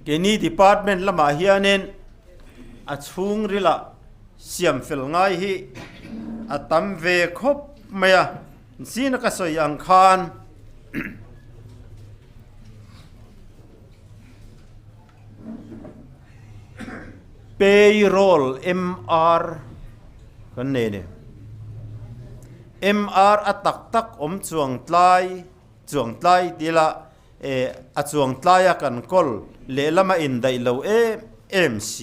Kini department lama hianin a chung rila siam fel ngai hi atam ve khop maya sin ka soi ang khan payroll MR kan ne MR atak tak chuang tlai dila a chuang tlai kan kol le lama in dai lo MC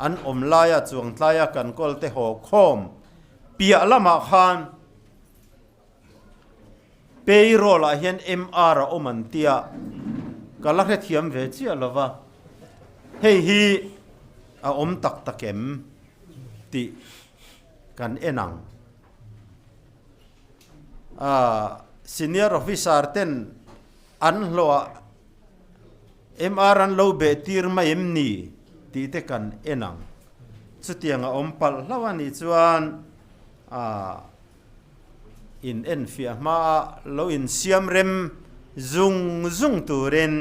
an laya chuang tlai kan kol te ho khom pia lama khan payroll a hian MR a oman tia kalak he thiam ve chi alova hei hi a tak takem ti kan enang senior officer ten an loa MR an lo be tir ma ni ti te kan enang chutianga pal lawani chuan in en fia ma lo in siam rem zung turin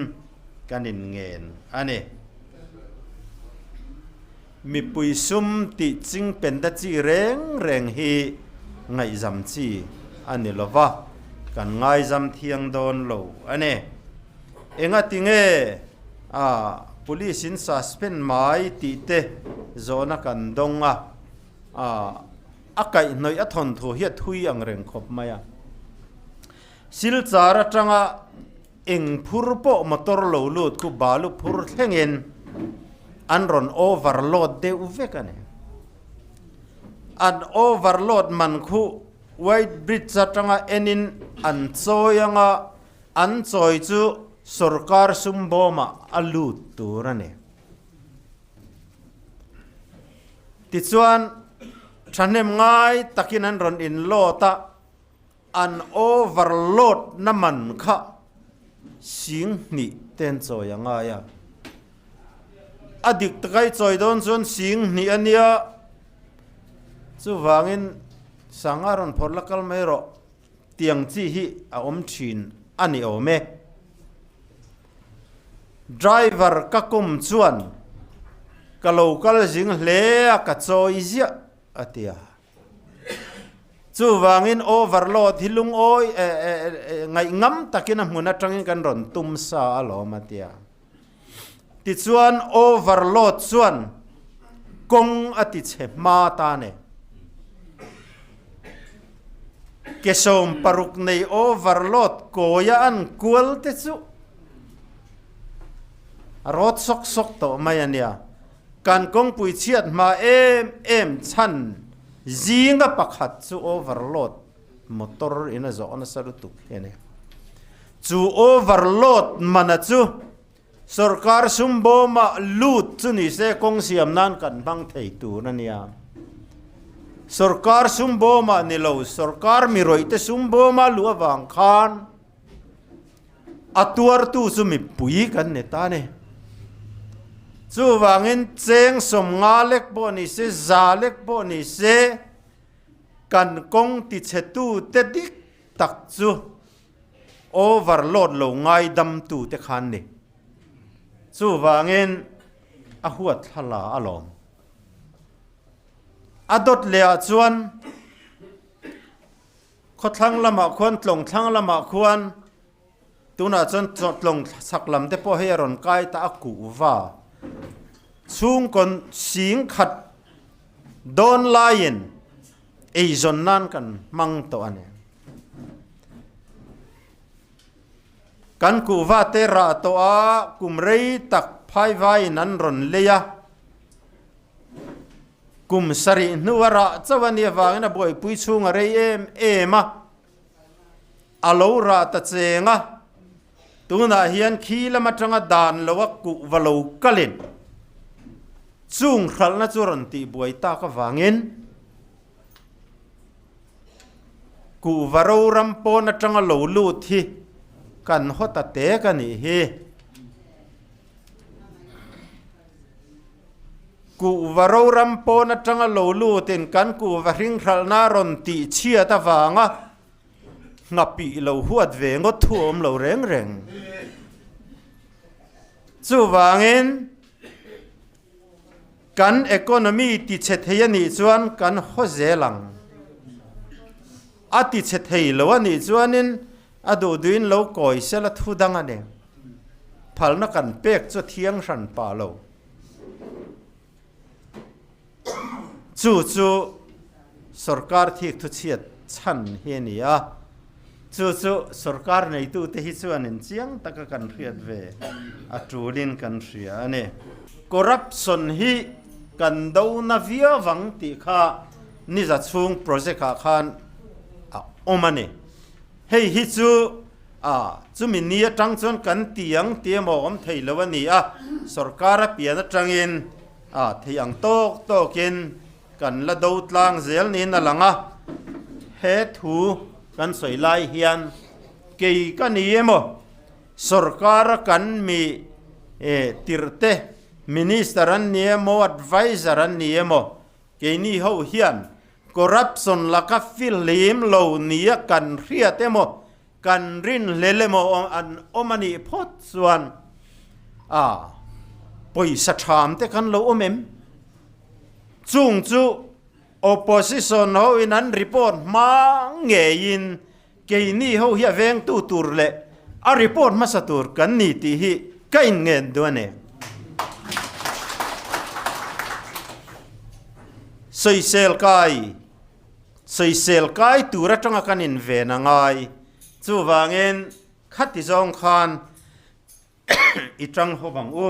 kan in ngen ane mi pui sum ti ching pen da chi reng hi ngai zam chi ani lova kan ngai zam thiang don lo ane enga tinge police in suspend mai ti te zona kan donga akai noi athon thu hiat hui ang reng khop maya sil chara tanga eng phur po motor lo lut ku balu phur thengen anron overload de uvekane an overload man khu white bridge atanga enin an choyanga an choi chu sarkar sumboma alut turane ti chuan thanem ngai takin an ron in lota an overload naman kha sing ni ten choyanga ya adik takai choi don chon sing ni ania chu wangin sangaron porlakal mero tiang chi hi a thin ani ome driver ka kum chuan ka local jing hle ka choi zia atia chu wangin overload hilung oi ngai ngam takin hmuna tangin kan ron tum sa alo matia ti chuan overload chuan kong ati che ma ta ne kesom paruk nei overload koya an kual te chu rot sok to mayania kan kong pui chiat ma em chan zinga pakhat chu overload motor ina zo na saru tu ene chu overload mana chu sarkar sumboma lut chu ni se kong siam nan kan bang thei tu na nia sarkar sumboma ni lo sarkar mi roi te sumboma lu awang khan atuar tu su mi pui kan ne ta ne chu wangin cheng som nga lek bo ni se za lek bo ni se kan kong ti chetu te dik tak chu overload lo ngai dam tu te khan ni chu wangin a huat hala alom adot le a chuan khothlang lama khon tlong thlang lama khuan tuna chon tlong saklam te po heron kai ta aku wa chung kon sing khat don lion ei zon nan kan mang to ane kan ku wa te ra to a kumrei tak phai vai nan ron leya kum sari nuara chawani wangina boy pui chunga rei ema alo ra ta chenga tuna hian khilama tanga dan lowa ku valo kalin chung khalna churon ti buai ta ka wangin ku varo rampo na tanga lo lu thi kan hota te kani hi ku varo rampo na tanga lo lu tin kan ku varing khalna ron ti chia ta wanga ngapi lo huat ve ngot thuom lo reng chu wangin kan economy ti che thei ani chuan kan ho zelang ati che thei lo ani chuanin adu duin lo koi sela thu dang ane phalna kan pek chu thiang ran pa lo chu sarkar thik thu chiat chan he ni a chu sarkar nei tu te hi chuanin chiang taka kan riat ve atulin kan ria ane corruption hi kan do na via wang ti kha ni za chung project kha khan omane hei hi chu chu min ni atang chon kan tiang tiamo om thei lo ani a sarkar a pian atangin theiang tokin kan la do tlang zel ni na langa he thu kan soilai hian kei ka ni emo sarkar kan mi tirte minister an ni emo advisor an ni emo ke ni ho hian corruption la ka filim lo ni kan riat emo kan rin lelemo an omani phot chuan poisa tham te kan lo omem chung chu opposition ho in an report ma nge in ke ni ho hi veng tu tur le a report ma sa tur kan ni ti hi kain ngen do ne soisel kai tura tanga kan in ve na ngai chu wangin khati zong khan itang ho bang u